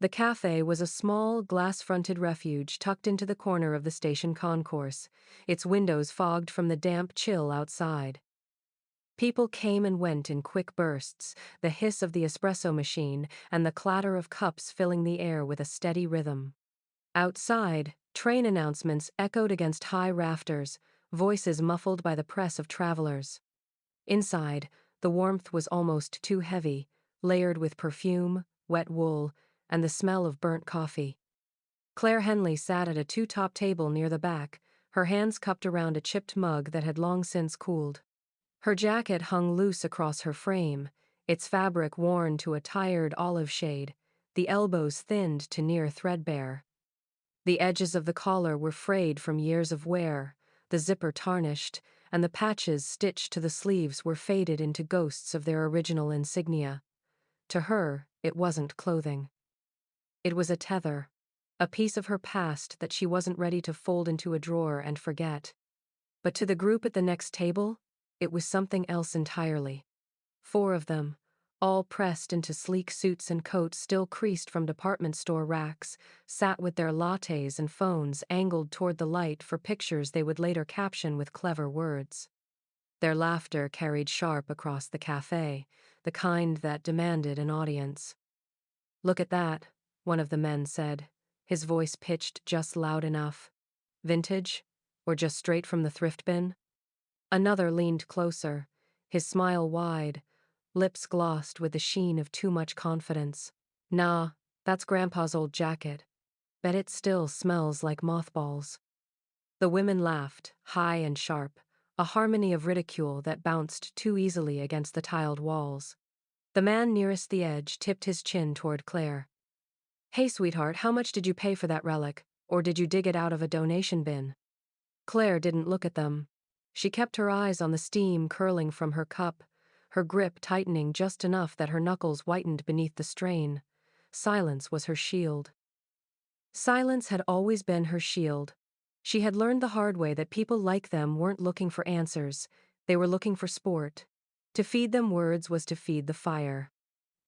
The cafe was a small, glass-fronted refuge tucked into the corner of the station concourse, its windows fogged from the damp chill outside. People came and went in quick bursts, the hiss of the espresso machine and the clatter of cups filling the air with a steady rhythm. Outside, train announcements echoed against high rafters, voices muffled by the press of travelers. Inside, the warmth was almost too heavy, layered with perfume, wet wool, and the smell of burnt coffee. Claire Henley sat at a two-top table near the back, her hands cupped around a chipped mug that had long since cooled. Her jacket hung loose across her frame, its fabric worn to a tired olive shade, the elbows thinned to near threadbare. The edges of the collar were frayed from years of wear, the zipper tarnished, and the patches stitched to the sleeves were faded into ghosts of their original insignia. To her, it wasn't clothing. It was a tether, a piece of her past that she wasn't ready to fold into a drawer and forget. But to the group at the next table, it was something else entirely. Four of them, all pressed into sleek suits and coats still creased from department store racks, sat with their lattes and phones angled toward the light for pictures they would later caption with clever words. Their laughter carried sharp across the cafe, the kind that demanded an audience. "Look at that," one of the men said, his voice pitched just loud enough. "Vintage? Or just straight from the thrift bin?" Another leaned closer, his smile wide, lips glossed with the sheen of too much confidence. "Nah, that's Grandpa's old jacket. Bet it still smells like mothballs." The women laughed, high and sharp, a harmony of ridicule that bounced too easily against the tiled walls. The man nearest the edge tipped his chin toward Claire. "Hey, sweetheart, how much did you pay for that relic, or did you dig it out of a donation bin?" Claire didn't look at them. She kept her eyes on the steam curling from her cup, her grip tightening just enough that her knuckles whitened beneath the strain. Silence was her shield. Silence had always been her shield. She had learned the hard way that people like them weren't looking for answers, they were looking for sport. To feed them words was to feed the fire.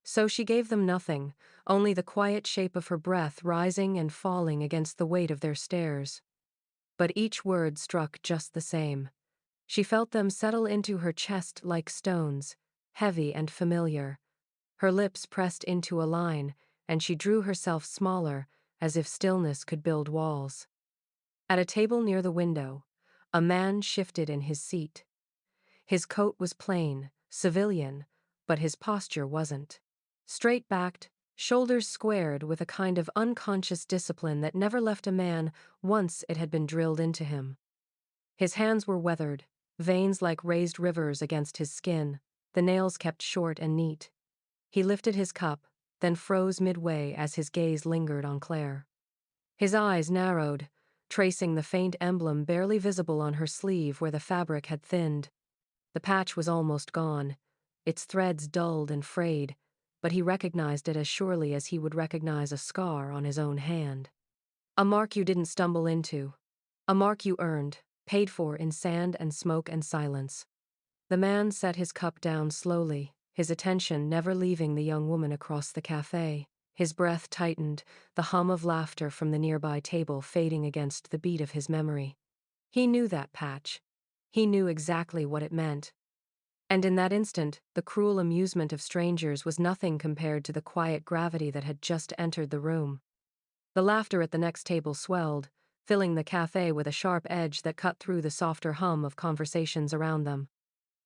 So she gave them nothing, only the quiet shape of her breath rising and falling against the weight of their stares. But each word struck just the same. She felt them settle into her chest like stones, heavy and familiar. Her lips pressed into a line, and she drew herself smaller, as if stillness could build walls. At a table near the window, a man shifted in his seat. His coat was plain, civilian, but his posture wasn't. Straight-backed, shoulders squared with a kind of unconscious discipline that never left a man once it had been drilled into him. His hands were weathered, veins like raised rivers against his skin, the nails kept short and neat. He lifted his cup, then froze midway as his gaze lingered on Claire. His eyes narrowed, tracing the faint emblem barely visible on her sleeve where the fabric had thinned. The patch was almost gone, its threads dulled and frayed, but he recognized it as surely as he would recognize a scar on his own hand. "A mark you didn't stumble into. A mark you earned, paid for in sand and smoke and silence." The man set his cup down slowly, his attention never leaving the young woman across the cafe. His breath tightened, the hum of laughter from the nearby table fading against the beat of his memory. He knew that patch. He knew exactly what it meant. And in that instant, the cruel amusement of strangers was nothing compared to the quiet gravity that had just entered the room. The laughter at the next table swelled, filling the cafe with a sharp edge that cut through the softer hum of conversations around them.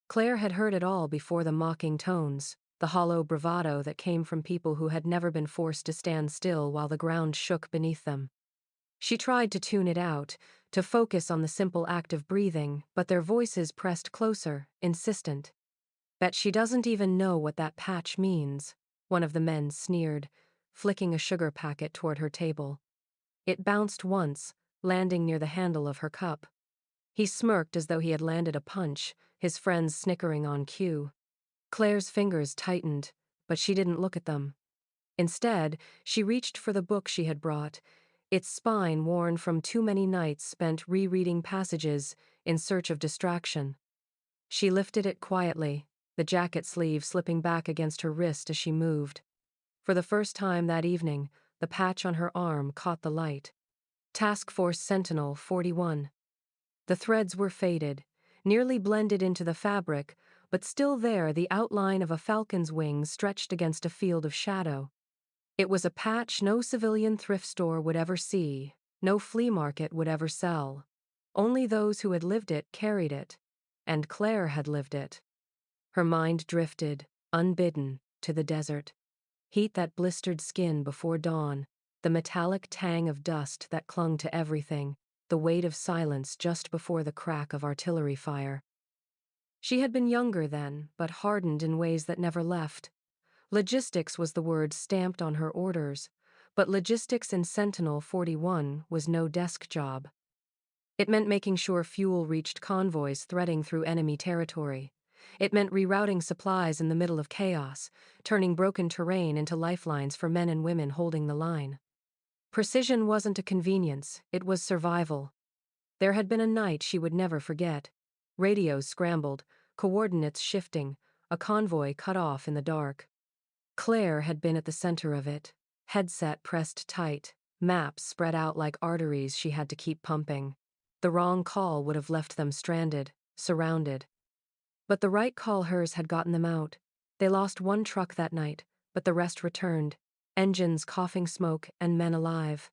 Claire had heard it all before: the mocking tones, the hollow bravado that came from people who had never been forced to stand still while the ground shook beneath them. She tried to tune it out, to focus on the simple act of breathing, but their voices pressed closer, insistent. "Bet she doesn't even know what that patch means," one of the men sneered, flicking a sugar packet toward her table. It bounced once, landing near the handle of her cup. He smirked as though he had landed a punch, his friends snickering on cue. Claire's fingers tightened, but she didn't look at them. Instead, she reached for the book she had brought, its spine worn from too many nights spent rereading passages in search of distraction. She lifted it quietly, the jacket sleeve slipping back against her wrist as she moved. For the first time that evening, the patch on her arm caught the light. Task Force Sentinel 41. The threads were faded, nearly blended into the fabric, but still there the outline of a falcon's wings stretched against a field of shadow. It was a patch no civilian thrift store would ever see, no flea market would ever sell. Only those who had lived it carried it. And Claire had lived it. Her mind drifted, unbidden, to the desert. Heat that blistered skin before dawn, the metallic tang of dust that clung to everything, the weight of silence just before the crack of artillery fire. She had been younger then, but hardened in ways that never left. Logistics was the word stamped on her orders, but logistics in Sentinel 41 was no desk job. It meant making sure fuel reached convoys threading through enemy territory. It meant rerouting supplies in the middle of chaos, turning broken terrain into lifelines for men and women holding the line. Precision wasn't a convenience, it was survival. There had been a night she would never forget. Radios scrambled, coordinates shifting, a convoy cut off in the dark. Claire had been at the center of it, headset pressed tight, maps spread out like arteries she had to keep pumping. The wrong call would have left them stranded, surrounded. But the right call, hers, had gotten them out. They lost one truck that night, but the rest returned, engines coughing smoke and men alive.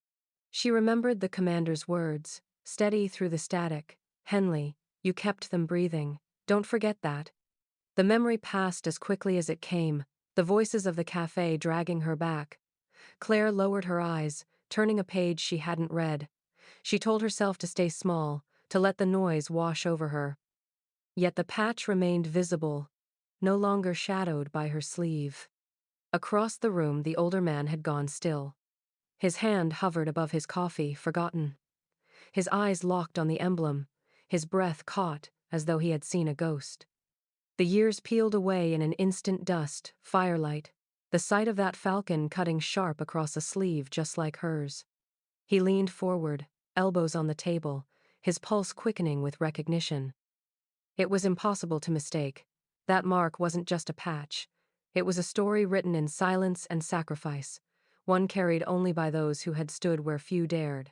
She remembered the commander's words, steady through the static. Henley, you kept them breathing. Don't forget that. The memory passed as quickly as it came, the voices of the cafe dragging her back. Claire lowered her eyes, turning a page she hadn't read. She told herself to stay small, to let the noise wash over her. Yet the patch remained visible, no longer shadowed by her sleeve. Across the room, the older man had gone still. His hand hovered above his coffee, forgotten. His eyes locked on the emblem, his breath caught as though he had seen a ghost. The years peeled away in an instant dust, firelight, the sight of that falcon cutting sharp across a sleeve just like hers. He leaned forward, elbows on the table, his pulse quickening with recognition. It was impossible to mistake. That mark wasn't just a patch. It was a story written in silence and sacrifice, one carried only by those who had stood where few dared.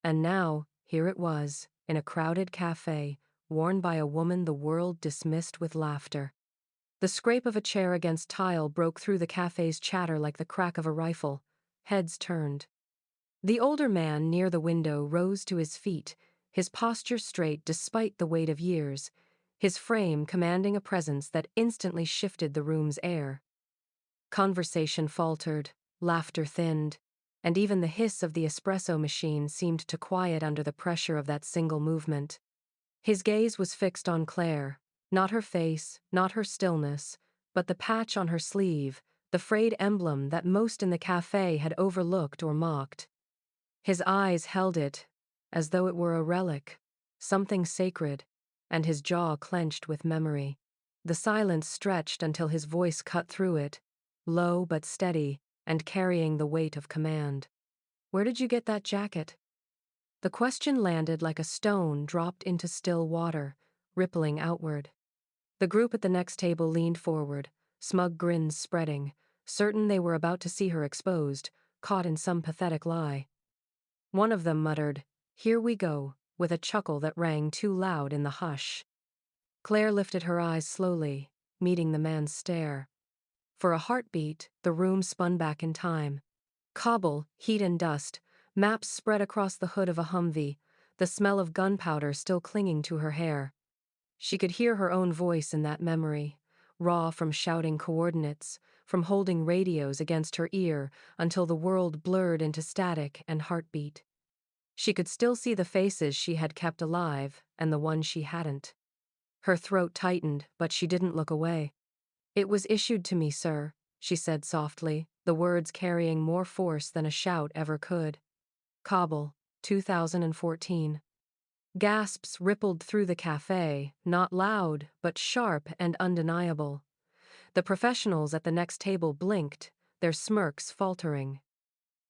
And now, here it was, in a crowded cafe, worn by a woman the world dismissed with laughter. The scrape of a chair against tile broke through the cafe's chatter like the crack of a rifle. Heads turned. The older man near the window rose to his feet, his posture straight despite the weight of years, his frame commanding a presence that instantly shifted the room's air. Conversation faltered, laughter thinned, and even the hiss of the espresso machine seemed to quiet under the pressure of that single movement. His gaze was fixed on Claire, not her face, not her stillness, but the patch on her sleeve, the frayed emblem that most in the cafe had overlooked or mocked. His eyes held it, as though it were a relic, something sacred, and his jaw clenched with memory. The silence stretched until his voice cut through it, low but steady, and carrying the weight of command. Where did you get that jacket? The question landed like a stone dropped into still water, rippling outward. The group at the next table leaned forward, smug grins spreading, certain they were about to see her exposed, caught in some pathetic lie. One of them muttered, "Here we go," with a chuckle that rang too loud in the hush. Claire lifted her eyes slowly, meeting the man's stare. For a heartbeat, the room spun back in time. Cobble, heat and dust, maps spread across the hood of a Humvee, the smell of gunpowder still clinging to her hair. She could hear her own voice in that memory, raw from shouting coordinates, from holding radios against her ear until the world blurred into static and heartbeat. She could still see the faces she had kept alive and the ones she hadn't. Her throat tightened, but she didn't look away. "It was issued to me, sir," she said softly, the words carrying more force than a shout ever could. Kabul, 2014. Gasps rippled through the cafe, not loud, but sharp and undeniable. The professionals at the next table blinked, their smirks faltering.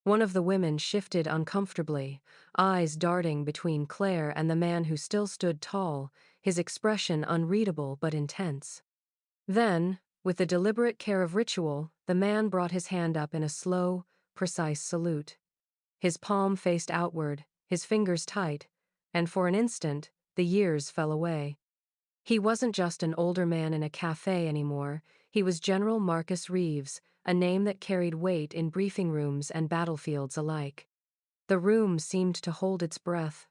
One of the women shifted uncomfortably, eyes darting between Claire and the man who still stood tall, his expression unreadable but intense. Then, with the deliberate care of ritual, the man brought his hand up in a slow, precise salute. His palm faced outward, his fingers tight, and for an instant, the years fell away. He wasn't just an older man in a cafe anymore, he was General Marcus Reeves, a name that carried weight in briefing rooms and battlefields alike. The room seemed to hold its breath.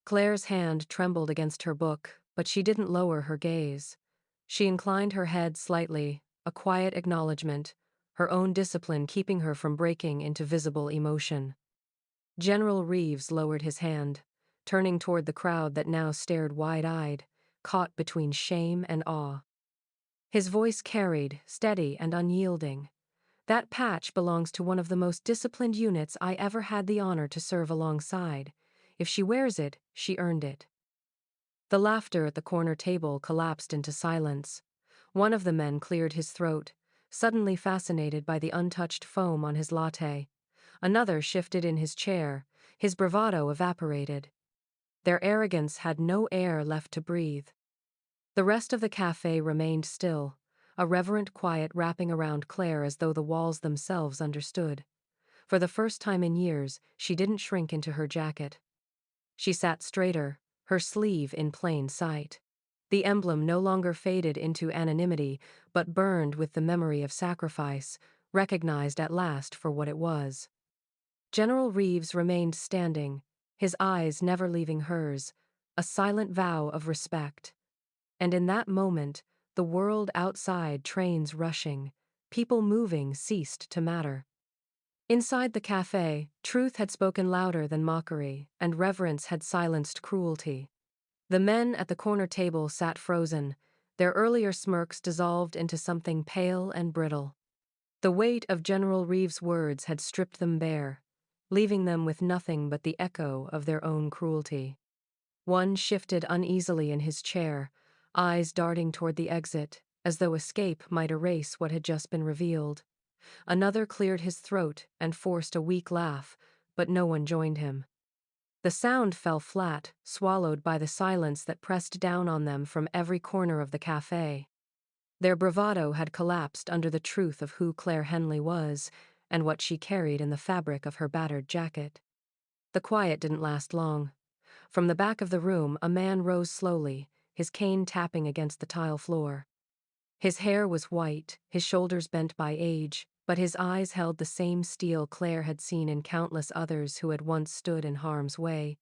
Claire's hand trembled against her book, but she didn't lower her gaze. She inclined her head slightly, a quiet acknowledgement, her own discipline keeping her from breaking into visible emotion. General Reeves lowered his hand, turning toward the crowd that now stared wide-eyed, caught between shame and awe. His voice carried, steady and unyielding. "That patch belongs to one of the most disciplined units I ever had the honor to serve alongside. If she wears it, she earned it." The laughter at the corner table collapsed into silence. One of the men cleared his throat, suddenly fascinated by the untouched foam on his latte. Another shifted in his chair, his bravado evaporated. Their arrogance had no air left to breathe. The rest of the cafe remained still, a reverent quiet wrapping around Claire as though the walls themselves understood. For the first time in years, she didn't shrink into her jacket. She sat straighter, her sleeve in plain sight. The emblem no longer faded into anonymity, but burned with the memory of sacrifice, recognized at last for what it was. General Reeves remained standing, his eyes never leaving hers, a silent vow of respect. And in that moment, the world outside, trains rushing, people moving, ceased to matter. Inside the cafe, truth had spoken louder than mockery, and reverence had silenced cruelty. The men at the corner table sat frozen, their earlier smirks dissolved into something pale and brittle. The weight of General Reeves' words had stripped them bare, leaving them with nothing but the echo of their own cruelty. One shifted uneasily in his chair, eyes darting toward the exit, as though escape might erase what had just been revealed. Another cleared his throat and forced a weak laugh, but no one joined him. The sound fell flat, swallowed by the silence that pressed down on them from every corner of the cafe. Their bravado had collapsed under the truth of who Claire Henley was and what she carried in the fabric of her battered jacket. The quiet didn't last long. From the back of the room, a man rose slowly, his cane tapping against the tile floor. His hair was white, his shoulders bent by age, but his eyes held the same steel Claire had seen in countless others who had once stood in harm's way.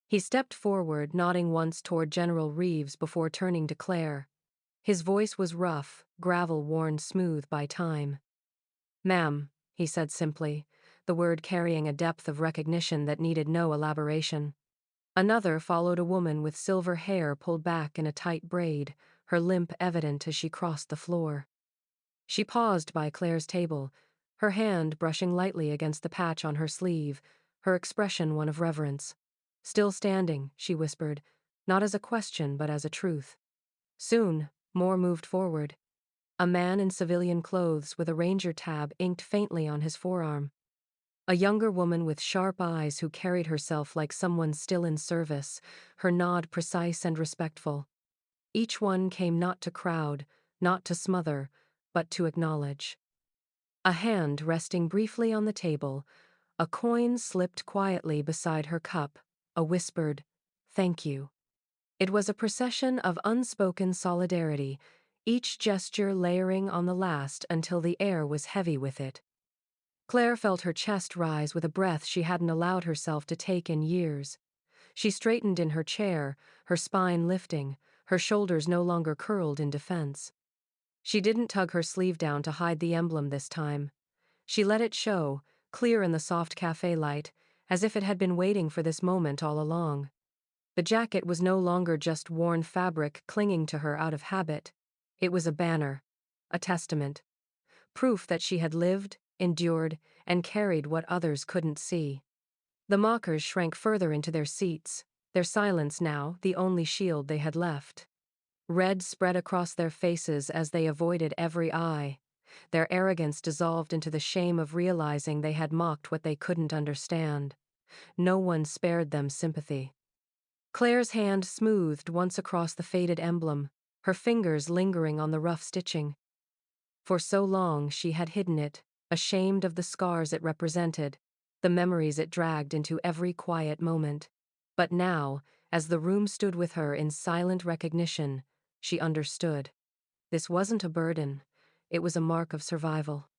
He stepped forward, nodding once toward General Reeves before turning to Claire. His voice was rough, gravel worn smooth by time. "Ma'am," he said simply, the word carrying a depth of recognition that needed no elaboration. Another followed a woman with silver hair pulled back in a tight braid, her limp evident as she crossed the floor. She paused by Claire's table, her hand brushing lightly against the patch on her sleeve, her expression one of reverence. "Still standing," she whispered, not as a question but as a truth. Soon, more moved forward. A man in civilian clothes with a ranger tab inked faintly on his forearm. A younger woman with sharp eyes who carried herself like someone still in service, her nod precise and respectful. Each one came not to crowd, not to smother, but to acknowledge. A hand resting briefly on the table, a coin slipped quietly beside her cup, a whispered, "Thank you." It was a procession of unspoken solidarity, each gesture layering on the last until the air was heavy with it. Claire felt her chest rise with a breath she hadn't allowed herself to take in years. She straightened in her chair, her spine lifting, her shoulders no longer curled in defense. She didn't tug her sleeve down to hide the emblem this time. She let it show, clear in the soft cafe light, as if it had been waiting for this moment all along. The jacket was no longer just worn fabric clinging to her out of habit. It was a banner, a testament, proof that she had lived, endured, and carried what others couldn't see. The mockers shrank further into their seats, their silence now the only shield they had left. Red spread across their faces as they avoided every eye. Their arrogance dissolved into the shame of realizing they had mocked what they couldn't understand. No one spared them sympathy. Claire's hand smoothed once across the faded emblem, her fingers lingering on the rough stitching. For so long she had hidden it, ashamed of the scars it represented, the memories it dragged into every quiet moment. But now, as the room stood with her in silent recognition, she understood. This wasn't a burden, it was a mark of survival.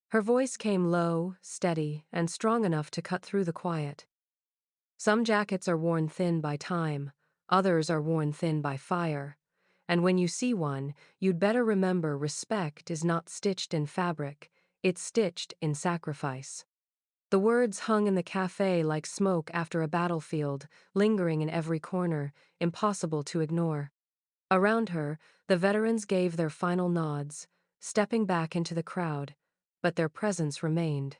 Her voice came low, steady, and strong enough to cut through the quiet. Some jackets are worn thin by time, others are worn thin by fire. And when you see one, you'd better remember respect is not stitched in fabric, it's stitched in sacrifice. The words hung in the cafe like smoke after a battlefield, lingering in every corner, impossible to ignore. Around her, the veterans gave their final nods, stepping back into the crowd, but their presence remained.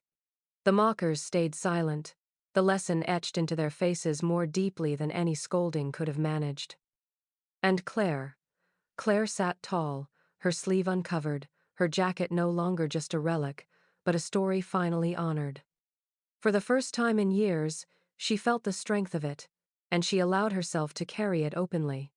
The mockers stayed silent, the lesson etched into their faces more deeply than any scolding could have managed. And Claire sat tall, her sleeve uncovered, her jacket no longer just a relic, but a story finally honored. For the first time in years, she felt the strength of it, and she allowed herself to carry it openly.